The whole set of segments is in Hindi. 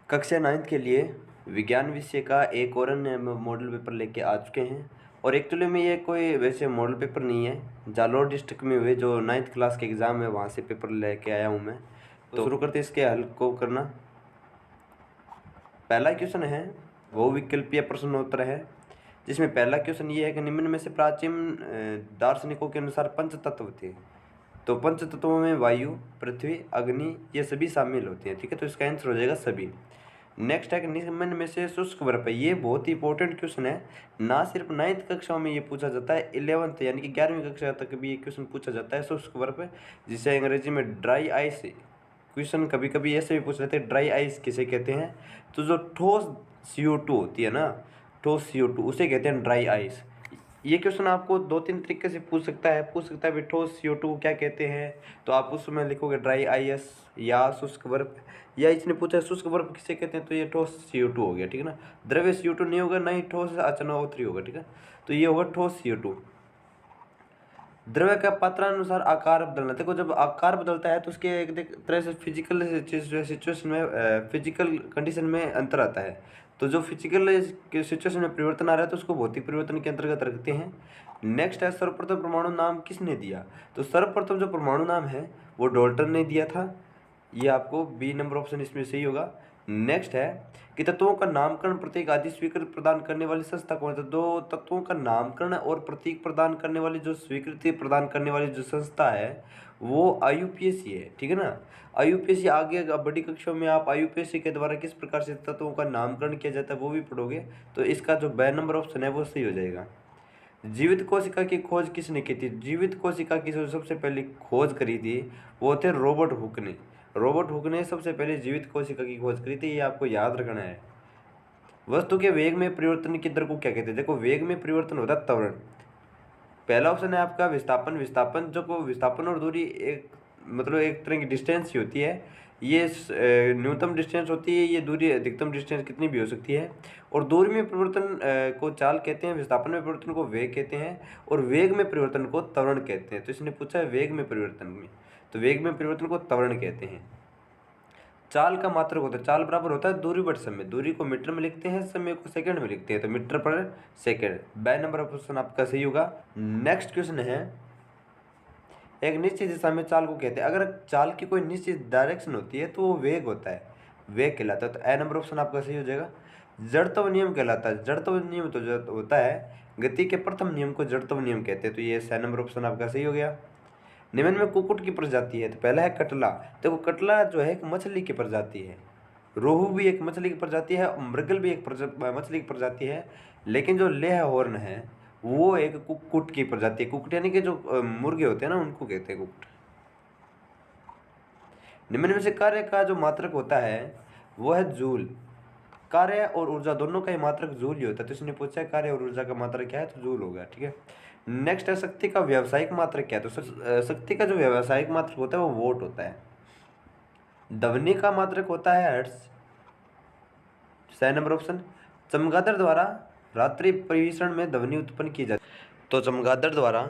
कक्षा 9th के लिए विज्ञान विषय का एक और अन्य मॉडल पेपर लेके आ चुके हैं। और एक्चुअली में ये कोई वैसे मॉडल पेपर नहीं है, जालोर डिस्ट्रिक्ट में हुए जो 9th क्लास के एग्ज़ाम है वहाँ से पेपर लेके आया हूँ मैं। तो शुरू करते इसके हल को करना। पहला क्वेश्चन है वो विकल्पीय प्रश्न उत्तर है, जिसमें पहला क्वेश्चन ये है कि निम्न में से प्राचीन दार्शनिकों के अनुसार पंच तत्व थे। तो पंच तत्वों में वायु, पृथ्वी, अग्नि ये सभी शामिल होते हैं। ठीक है, तो इसका आंसर हो जाएगा सभी। नेक्स्ट है कि निम्न में से शुष्क बर्फ है। ये बहुत ही इंपॉर्टेंट क्वेश्चन है, ना सिर्फ 9th कक्षाओं में ये पूछा जाता है, 11th यानी कि 11वीं कक्षा तक भी ये क्वेश्चन पूछा जाता है। शुष्क बर्फ जिसे अंग्रेजी में ड्राई आइस, क्वेश्चन कभी कभी ऐसे भी पूछ लेते हैं ड्राई आइस किसे कहते हैं। तो जो ठोस CO2 होती है ना, ठोस CO2 उसे कहते हैं ड्राई आइस। ये क्वेश्चन आपको 2-3 तरीके से पूछ सकता है भी ठोस CO2 को क्या कहते हैं। तो आप उसमें लिखोगे ड्राई आइस या शुष्क बर्फ, या इसने पूछा है शुष्क बर्फ किसे कहते हैं, तो ये ठोस CO2 हो गया। ठीक है ना, द्रव्य CO2 नहीं होगा, ना ही ठोस HNO3 होगा। ठीक है, तो ये होगा ठोस CO2। द्रव्य का पात्रानुसार आकार बदलना। देखो जब आकार बदलता है तो उसके एक तरह से फिजिकल सिचुएशन में, फिजिकल कंडीशन में अंतर आता है। तो जो फिजिकल सिचुएशन में परिवर्तन आ रहा है तो उसको भौतिक परिवर्तन के अंतर्गत रखते हैं। नेक्स्ट है सर्वप्रथम परमाणु नाम किसने दिया। तो सर्वप्रथम जो परमाणु नाम है वो डाल्टन ने दिया था। ये आपको बी नंबर ऑप्शन इसमें सही होगा। नेक्स्ट है कि तत्वों का नामकरण, प्रतीक आदि स्वीकृति प्रदान करने वाली संस्था कौन है। तो दो तत्वों का नामकरण और प्रतीक प्रदान करने वाली जो स्वीकृति प्रदान करने वाली जो संस्था है वो IUPAC है। ठीक है ना, IUPAC आगे बड़ी कक्षाओं में आप IUPAC के द्वारा किस प्रकार से तत्वों का नामकरण किया जाता है वो भी पढ़ोगे। तो इसका जो बी नंबर ऑप्शन है वो सही हो जाएगा। जीवित कोशिका की खोज किसने की थी। जीवित कोशिका की जो सबसे पहले खोज करी थी वो थे रॉबर्ट हुक ने। रॉबर्ट हुक ने सबसे पहले जीवित कोशिका की खोज करी थी, ये आपको याद रखना है। वस्तु के वेग में परिवर्तन की दर को क्या कहते हैं। देखो वेग में परिवर्तन होता है त्वरण। पहला ऑप्शन है आपका विस्थापन। विस्थापन जो को विस्थापन और दूरी एक मतलब एक तरह की डिस्टेंस ही होती है। ये न्यूनतम डिस्टेंस होती है, ये दूरी अधिकतम डिस्टेंस कितनी भी हो सकती है। और दूरी में परिवर्तन को चाल कहते हैं, विस्थापन में परिवर्तन को वेग कहते हैं, और वेग में परिवर्तन को त्वरण कहते हैं। तो इसने पूछा है वेग में परिवर्तन में, तो वेग में परिवर्तन को त्वरण कहते हैं। चाल का मात्रक होता है, चाल बराबर होता है दूरी बट समय। दूरी को मीटर में लिखते हैं, समय को सेकंड में लिखते हैं, तो मीटर पर सेकंड। बी नंबर ऑप्शन आपका सही होगा। नेक्स्ट क्वेश्चन है एक निश्चित दिशा में चाल को कहते हैं। अगर चाल की कोई निश्चित डायरेक्शन होती है तो वो वेग होता है, वेग कहलाता है। तो ए नंबर ऑप्शन आपका सही हो जाएगा। जड़त्व नियम कहलाता है। जड़त्व नियम तो जो होता है गति के प्रथम नियम को जड़त्व नियम कहते हैं। तो ये सी नंबर ऑप्शन आपका सही हो गया। निम्न में कुक्कुट की प्रजाति है। तो पहला है कटला। देखो कटला जो है एक मछली की प्रजाति है, रोहू भी एक मछली की प्रजाति है, मृगल भी एक मछली की प्रजाति है। लेकिन जो लेह हॉर्न है वो एक कुक्कुट की प्रजाति है। कुक्कुट यानी कि जो मुर्गे होते हैं ना उनको कहते हैं कुक्कुट। निम्न में से कार्य का जो मात्रक होता है वो है जूल। कार्य और ऊर्जा दोनों का ही मात्रक जूल ही होता है। तो इसने पूछा है कार्य और ऊर्जा का मात्रक क्या है, तो जूल होगा। ठीक है, नेक्स्ट है शक्ति का व्यावसायिक मात्रक क्या है। तो शक्ति का जो व्यावसायिक मात्रक होता है वो वोट होता है। ध्वनि का मात्रक होता है हर्ट्ज। सही नंबर ऑप्शन। चमगादड़ द्वारा रात्रि परिवेषण में ध्वनि उत्पन्न की जाती है। तो चमगादड़ द्वारा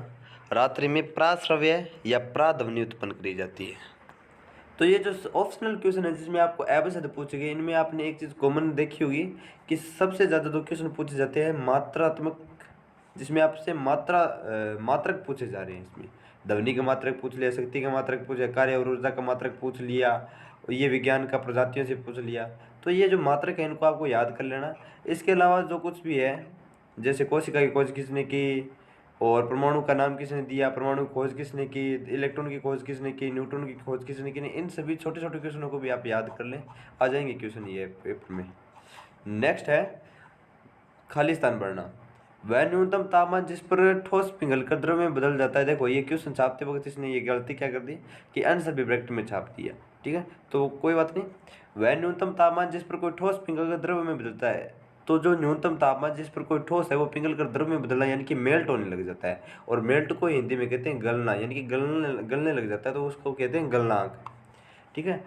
रात्रि में प्राश्रव्य या प्राध्वनि उत्पन्न करी जाती है। तो ये जो ऑप्शनल क्वेश्चन है जिसमें आपको एवं पूछे गए, इनमें आपने एक चीज़ कॉमन देखी होगी कि सबसे ज़्यादा दो क्वेश्चन पूछे जाते हैं मात्रात्मक, जिसमें आपसे मात्रक पूछे जा रहे हैं। इसमें ध्वनि का मात्रक पूछ लिया, शक्ति का मात्रक पूछ लिया, कार्य और ऊर्जा का मात्रक पूछ लिया, और ये विज्ञान का प्रजातियों से पूछ लिया। तो ये जो मात्रक है इनको आपको याद कर लेना। इसके अलावा जो कुछ भी है जैसे कोशिका की खोज किसने की, और परमाणु का नाम किसने दिया, परमाणु की खोज किसने की, इलेक्ट्रॉन की खोज किसने की, न्यूट्रॉन की खोज किसने की, इन सभी छोटे छोटे क्वेश्चनों को भी आप याद कर लें, आ जाएंगे क्वेश्चन ये पेपर में। नेक्स्ट है खाली स्थान भरना। वह न्यूनतम तापमान जिस पर ठोस पिघलकर द्रव में बदल जाता है। देखो ये क्वेश्चन छापते वक्त इसने ये गलती क्या कर दी कि अन्य सभी ब्रैकेट में छाप दिया। ठीक है, तो कोई बात नहीं। वह न्यूनतम तापमान जिस पर कोई ठोस पिघलकर द्रव में बदलता है। तो जो न्यूनतम तापमान जिस पर कोई ठोस है वो पिघलकर द्रव में बदलना यानी कि मेल्ट होने लग जाता है। और मेल्ट को हिंदी में कहते हैं गलना, यानी कि गलने लग जाता है, तो उसको कहते हैं गलनांक। ठीक है,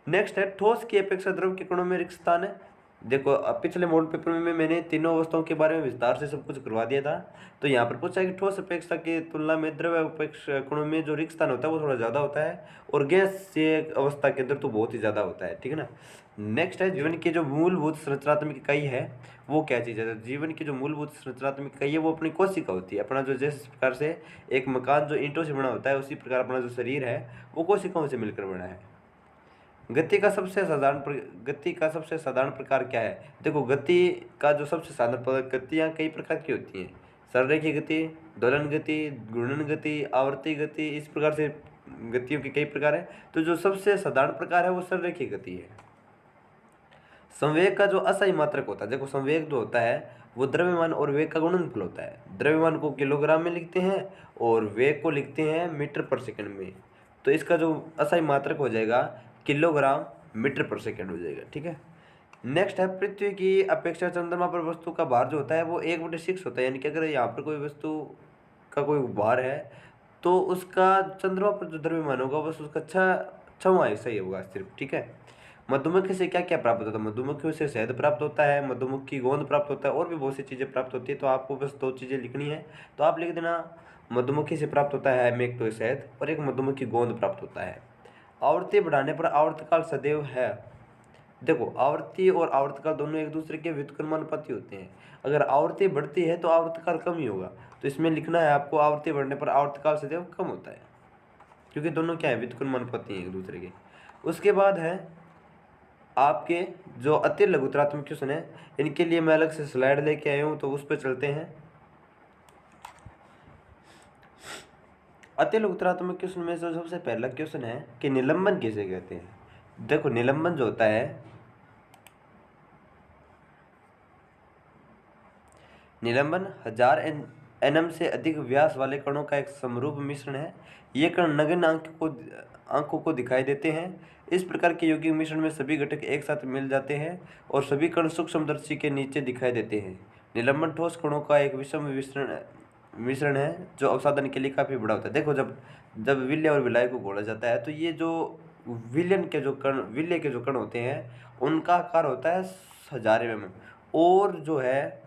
नेक्स्ट है ठोस की अपेक्षा द्रव के कणों में रिक्त स्थान है। देखो अब पिछले मॉडल पेपर में मैंने तीनों अवस्थाओं के बारे में विस्तार से सब कुछ करवा दिया था। तो यहाँ पर पूछा है कि ठोस अपेक्षा की तुलना में द्रव अपेक्षा कणों में जो रिक्त स्थान होता है वो थोड़ा ज़्यादा होता है, और गैसीय अवस्था के अंदर तो बहुत ही ज़्यादा होता है, ठीक है ना। नेक्स्ट है जीवन की जो मूलभूत संरचनात्मक इकाई है वो क्या चीज़ है। तो जीवन की जो मूलभूत संरचनात्मक इकाई है वो अपनी कोशिका होती है। अपना जो जिस प्रकार से एक मकान जो ईंटों से बना होता है, उसी प्रकार अपना जो शरीर है वो कोशिकाओं से मिलकर बना है। गति का सबसे साधारण प्रकार क्या है। देखो गति का जो सबसे साधारण गतियाँ कई प्रकार की होती हैं। सररेखीय गति, दोलन गति, घूर्णन गति, आवर्ती गति, इस प्रकार से गतियों के कई प्रकार हैं। तो जो सबसे साधारण प्रकार है वो सररेखीय गति है। संवेग का जो अस्थायी मात्रक होता है, देखो संवेग जो होता है वो द्रव्यमान और वेग का गुणनफल होता है। द्रव्यमान को किलोग्राम में लिखते हैं और वेग को लिखते हैं मीटर पर सेकंड में। तो इसका जो अस्थायी मात्रक हो जाएगा किलोग्राम मीटर पर सेकंड हो जाएगा, ठीक है। नेक्स्ट है पृथ्वी की अपेक्षा चंद्रमा पर वस्तु का भार जो होता है वो 1/6 होता है। यानी कि अगर यहाँ पर कोई वस्तु का कोई भार है तो उसका चंद्रमा पर जो द्रव्यमान होगा बस उसका 6वां हिस्सा ही होगा सिर्फ, ठीक है। मधुमक्खी से क्या क्या प्राप्त होता है। मधुमक्खियों से शहद प्राप्त होता है, मधुमक्खी गोंद प्राप्त होता है, और भी बहुत सी चीज़ें प्राप्त होती है। तो आपको बस 2 चीज़ें लिखनी है, तो आप लिख देना मधुमक्खी से प्राप्त होता है एक तो शहद और एक मधुमक्खी गोंद प्राप्त होता है। आवृत्ति बढ़ाने पर आवर्तकाल सदैव है। देखो आवृत्ति और आवर्तकाल दोनों एक दूसरे के व्युत्क्रमानुपाती होते हैं। अगर आवृत्ति बढ़ती है तो आवर्तकाल कम ही होगा। तो इसमें लिखना है आपको आवृत्ति बढ़ने पर आवर्तकाल सदैव कम होता है, क्योंकि दोनों क्या है व्युत्क्रमानुपाती हैं एक दूसरे के। उसके बाद है आपके जो अति लघुतरात्मक क्वेश्चन है, इनके लिए मैं अलग से स्लाइड लेके आया हूँ, तो उस पर चलते हैं। अति लघुतरात्मक क्वेश्चन में से सबसे पहला क्वेश्चन है कि निलंबन किसे कहते हैं। देखो निलंबन जो होता है, निलंबन 1000 एनएम से अधिक व्यास वाले कणों का एक समरूप मिश्रण है। ये कण नगण्य आंखों को दिखाई देते हैं। इस प्रकार के यौगिक मिश्रण में सभी घटक एक साथ मिल जाते हैं और सभी कण सूक्ष्मदर्शी के नीचे दिखाई देते हैं। निलंबन ठोस कणों का एक विषम मिश्रण है जो अवसादन के लिए काफ़ी बड़ा होता है। देखो जब विलय और विलाय को घोला जाता है तो ये जो विलय के जो कण होते हैं उनका आकार होता है 1000 mm, और जो है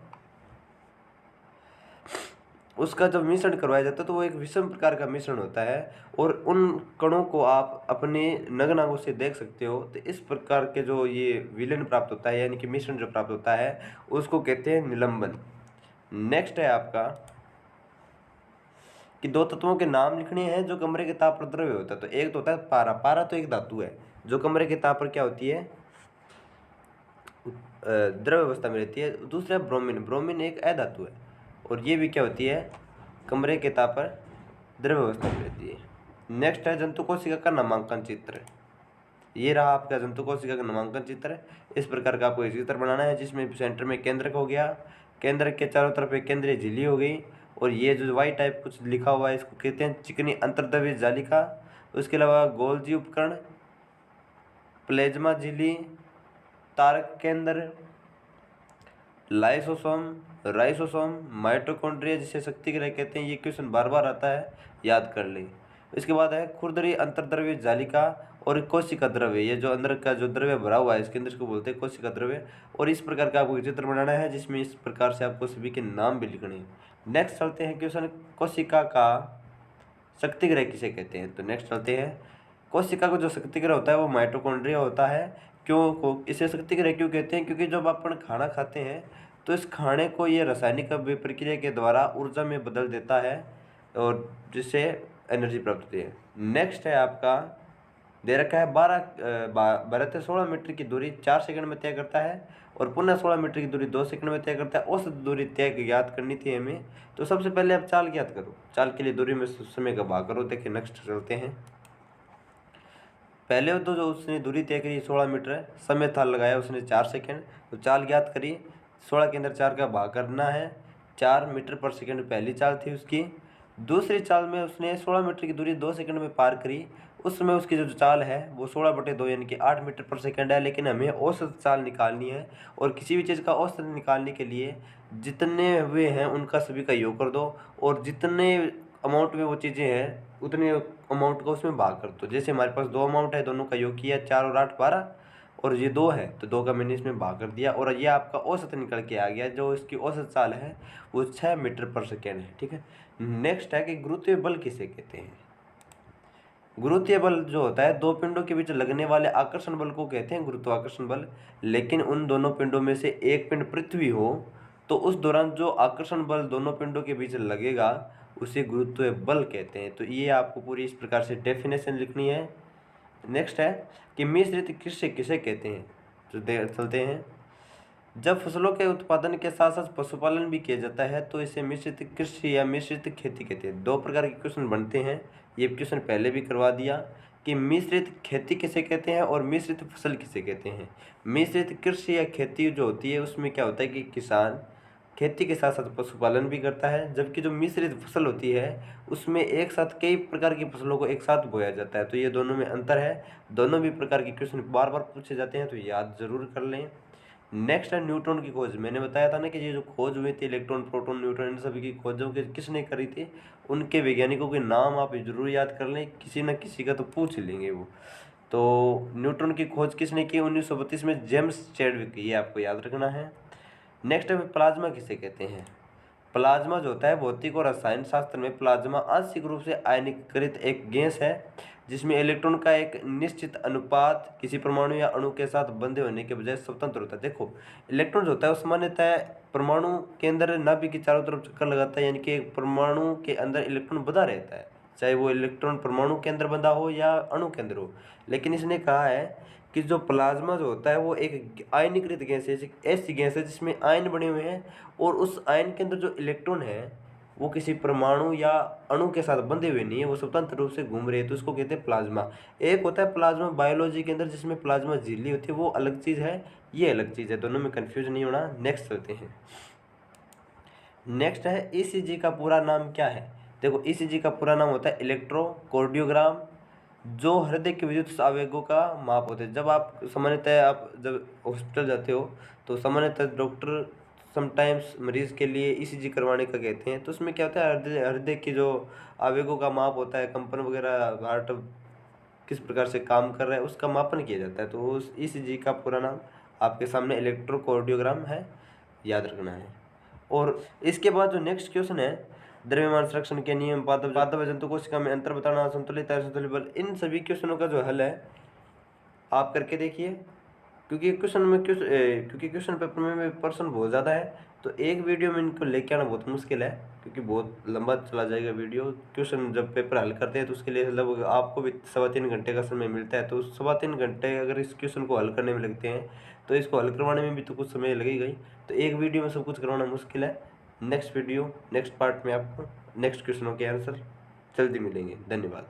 उसका जब मिश्रण करवाया जाता है तो वो एक विषम प्रकार का मिश्रण होता है, और उन कणों को आप अपने नग्न आंखों से देख सकते हो। तो इस प्रकार के जो ये विलयन प्राप्त होता है यानी कि मिश्रण जो प्राप्त होता है उसको कहते हैं निलंबन। नेक्स्ट है आपका कि 2 तत्वों के नाम लिखने हैं जो कमरे के ताप पर द्रव्य होता है। तो एक तो होता है पारा। पारा तो एक धातु है जो कमरे के ताप पर क्या होती है, द्रव्य अवस्था में रहती है। दूसरा ब्रोमीन। ब्रोमीन एक अधातु है और ये भी क्या होती है, कमरे के ताप पर द्रव्य अवस्था में रहती है। नेक्स्ट है जंतु कोशिका का नामांकन चित्र। ये रहा आपका जंतु कोशिका का नामांकन चित्र। इस प्रकार का आपको एक चित्र बनाना है जिसमें सेंटर में केंद्रक हो गया, केंद्रक के चारों तरफ एक केंद्रीय झिल्ली हो गई, और ये जो वाई टाइप कुछ लिखा हुआ है इसको कहते हैं चिकनी अंतर्द्रव्य जालिका। उसके अलावा गोल्जी उपकरण, प्लेज्मा झिल्ली, तारक केंद्र, लाइसोसोम, राइसोसोम, माइटोकॉन्ड्रिया जिसे शक्ति ग्रह कहते हैं। ये क्वेश्चन बार बार आता है, याद कर लें। इसके बाद है खुरदरी अंतर्द्रव्य जालिका और कोशिका द्रव्य। ये जो अंदर का जो द्रव्य भरा हुआ है इसके अंदर इसको बोलते हैं कोशिका द्रव्य। और इस प्रकार का आपको चित्र बनाना है जिसमें इस प्रकार से आपको सभी के नाम भी लिखने हैं। नेक्स्ट चलते हैं क्वेश्चन कोशिका का शक्ति ग्रह किसे कहते हैं। तो नेक्स्ट चलते हैं कोशिका का जो शक्ति ग्रह होता है वो माइटोकॉन्ड्रिया होता है। इसे शक्ति ग्रह क्यों कहते हैं, क्योंकि जब अपन खाना खाते हैं तो इस खाने को ये रासायनिक प्रक्रिया के द्वारा ऊर्जा में बदल देता है और जिससे एनर्जी प्राप्त होती है। नेक्स्ट है आपका दे रखा है 12 से 16 मीटर की दूरी 4 सेकंड में तय करता है और पुनः 16 मीटर की दूरी 2 सेकंड में तय करता है। औसत दूरी तय ज्ञात करनी थी हमें, तो सबसे पहले आप चाल ज्ञात करो। चाल के लिए दूरी में समय का भाग करो। देखिए नेक्स्ट चलते हैं। पहले तो जो उसने दूरी तय करी 16 मीटर, समय था लगाया उसने 4 सेकंड, तो चाल ज्ञात करी। 16 के अंदर 4 का भाग करना है, 4 मीटर पर सेकंड पहली चाल थी उसकी। दूसरी चाल में उसने 16 मीटर की दूरी 2 सेकंड में पार करी। उस समय उसकी जो चाल है वो 16/2 यानी कि 8 मीटर पर सेकंड है। लेकिन हमें औसत चाल निकालनी है, और किसी भी चीज़ का औसत निकालने के लिए जितने हुए हैं उनका सभी का योग कर दो, और जितने अमाउंट में वो चीज़ें हैं उतने अमाउंट को उसमें भाग कर दो। जैसे हमारे पास 2 अमाउंट है, दोनों का योग किया 4 और 8 12, और ये 2 है तो 2 का मैंने इसमें भाग कर दिया और ये आपका औसत निकल के आ गया। जो इसकी औसत चाल है वो 6 मीटर पर सेकेंड है। ठीक है, नेक्स्ट है कि गुरुत्वीय बल किसे कहते हैं। गुरुत्वीय बल जो होता है दो पिंडों के बीच लगने वाले आकर्षण बल को कहते हैं गुरुत्वाकर्षण बल। लेकिन उन दोनों पिंडों में से एक पिंड पृथ्वी हो तो उस दौरान जो आकर्षण बल दोनों पिंडों के बीच लगेगा उसे गुरुत्वीय बल कहते हैं। तो ये आपको पूरी इस प्रकार से डेफिनेशन लिखनी है। नेक्स्ट है कि मिश्रित कृषि किसे कहते हैं। तो चलते हैं, जब फसलों के उत्पादन के साथ साथ पशुपालन भी किया जाता है तो इसे मिश्रित कृषि या मिश्रित खेती कहते हैं। 2 प्रकार के क्वेश्चन बनते हैं, ये क्वेश्चन पहले भी करवा दिया कि मिश्रित खेती किसे कहते हैं और मिश्रित फसल किसे कहते हैं। मिश्रित कृषि या खेती जो होती है उसमें क्या होता है कि किसान खेती के साथ साथ पशुपालन भी करता है, जबकि जो मिश्रित फसल होती है उसमें एक साथ कई प्रकार की फसलों को एक साथ बोया जाता है। तो ये दोनों में अंतर है। दोनों भी प्रकार के क्वेश्चन बार बार पूछे जाते हैं तो याद जरूर कर लें। नेक्स्ट है न्यूट्रॉन की खोज। मैंने बताया था ना कि ये जो खोज हुई थी इलेक्ट्रॉन प्रोटॉन न्यूट्रॉन इन सभी की खोजों के किसने करी थी, उनके वैज्ञानिकों के नाम आप जरूर याद कर लें, किसी न किसी का तो पूछ लेंगे वो। तो न्यूट्रॉन की खोज किसने की, 1932 में जेम्स चैडविक, ये आपको याद रखना है। नेक्स्ट है प्लाज्मा किसे कहते हैं। प्लाज्मा जो होता है भौतिक और रसायन शास्त्र में प्लाज्मा आंशिक रूप से आयनीकृत एक गैस है जिसमें इलेक्ट्रॉन का एक निश्चित अनुपात किसी परमाणु या अणु के साथ बंधे होने के बजाय स्वतंत्र होता है। देखो इलेक्ट्रॉन जो होता है वो सामान्यतः परमाणु के अंदर नाभिक की चारों तरफ चक्कर लगाता है, यानी कि एक परमाणु के अंदर इलेक्ट्रॉन बंधा रहता है, चाहे वो इलेक्ट्रॉन परमाणु के अंदर बंधा हो या अणु के अंदर हो। लेकिन इसने कहा है कि जो प्लाज्मा जो होता है वो एक आयनीकृत गैस है, ऐसी गैस है जिसमें आयन बने हुए हैं और उस आयन के अंदर जो इलेक्ट्रॉन है वो किसी परमाणु या अणु के साथ बंधे हुए नहीं है, वो स्वतंत्र रूप से घूम रहे हैं, तो उसको कहते हैं प्लाज्मा। एक होता है प्लाज्मा बायोलॉजी के अंदर जिसमें प्लाज्मा झिल्ली होती है, वो अलग चीज़ है, ये अलग चीज़ है, दोनों में कन्फ्यूज नहीं होना। नेक्स्ट चलते हैं। नेक्स्ट है ईसीजी का पूरा नाम क्या है। देखो ईसीजी का पूरा नाम होता है इलेक्ट्रोकार्डियोग्राम, जो हृदय के विद्युत आवेगों का माप होते हैं। जब आप सामान्यतः आप जब हॉस्पिटल जाते हो तो सामान्यतः डॉक्टर समटाइम्स मरीज़ के लिए ईसीजी करवाने का कहते हैं। तो उसमें क्या होता है हृदय की जो आवेगों का माप होता है, कंपन वगैरह, हार्ट किस प्रकार से काम कर रहा है उसका मापन किया जाता है। तो उस ईसीजी का पूरा नाम आपके सामने इलेक्ट्रोकार्डियोग्राम है, याद रखना है। और इसके बाद जो नेक्स्ट क्वेश्चन है द्रव्यमान संरक्षण के नियम, पादप जंतु कोशिका में अंतर बताना, संतुलित असंतुलित बल, इन सभी क्वेश्चनों का जो हल है आप करके देखिए। क्योंकि क्वेश्चन पेपर में पर्सन बहुत ज़्यादा है तो एक वीडियो में इनको लेके आना बहुत मुश्किल है, क्योंकि बहुत लंबा चला जाएगा वीडियो। क्वेश्चन जब पेपर हल करते हैं तो उसके लिए लगभग आपको भी 3.25 घंटे का समय मिलता है, तो 3.25 घंटे अगर इस क्वेश्चन को हल करने में लगते हैं तो इसको हल करवाने में भी तो कुछ समय लगेगा ही। तो एक वीडियो में सब कुछ करवाना मुश्किल है। नेक्स्ट पार्ट में आपको नेक्स्ट क्वेश्चनों के आंसर जल्दी मिलेंगे। धन्यवाद।